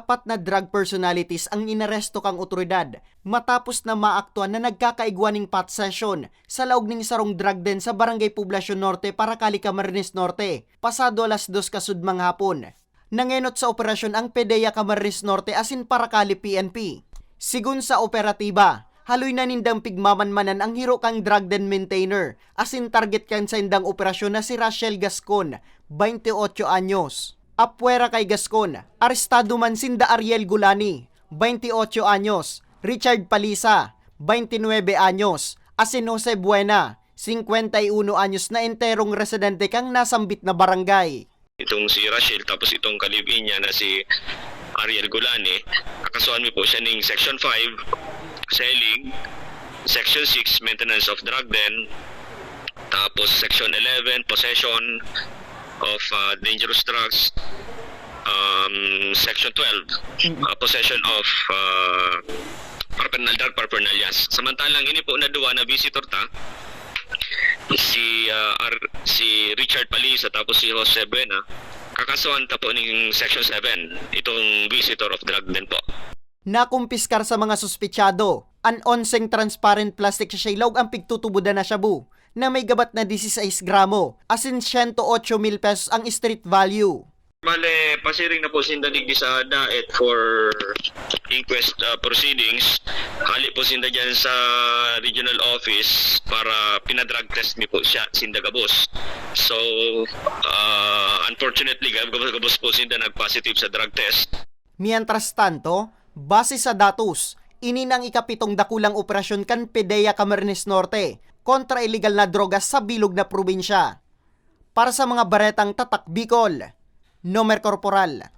4 na drug personalities ang inaresto kang otoridad matapos na maaktuan na nagkakaigwaning pot session sa laog ning sarong drug den sa Barangay Poblacion Norte, Paracali, Camarines Norte, pasado alas 2 kasudmang hapon. Nangenot sa operasyon ang PDEA Camarines Norte asin Paracali PNP. Sigun sa operatiba, haloy na nindang pigmamanmanan ang hiro kang drug den maintainer asin target kan sa indang operasyon na si Rachel Gascon, 28 anyos. Apwera kay Gascon, arestado man sinda Ariel Gulani, 28 anyos, Richard Palisa, 29 anyos, asin Jose Buena, 51 anyos na enterong residente kang nasambit na barangay. Itong si Rachel tapos itong kalibin niya na si Ariel Gulani, kakasuhan mo po siya ng Section 5, selling, Section 6, maintenance of drug den, tapos Section 11, possession of dangerous drugs, Section 12, possession of drug paraphernalia. Samantalang ini po na duwa na visitor ta, si Richard Palisa tapos si Jose Buena, kakasuhan ta po ng Section 7, itong visitor of drug den po. Nakumpiskar sa mga suspechado, an onseng transparent plastic sa shaylaw ang pigtutubuda na shabu na may gabat na 16 gramo, asin 108,000 pesos ang street value. Bale, pasiring na po sindanig sa daet for inquest proceedings. Hali po sinda dyan sa regional office para pinadrug test mi po siya, sinda gabos. So, unfortunately, gabos po sinda nag-positive sa drug test. Mientras tanto, base sa datos, ininang ikapitong dakulang operasyon kan PDEA Camarines Norte kontra illegal na drogas sa bilog na probinsya. Para sa mga baretang Tatak Bicol, Nomer Corporal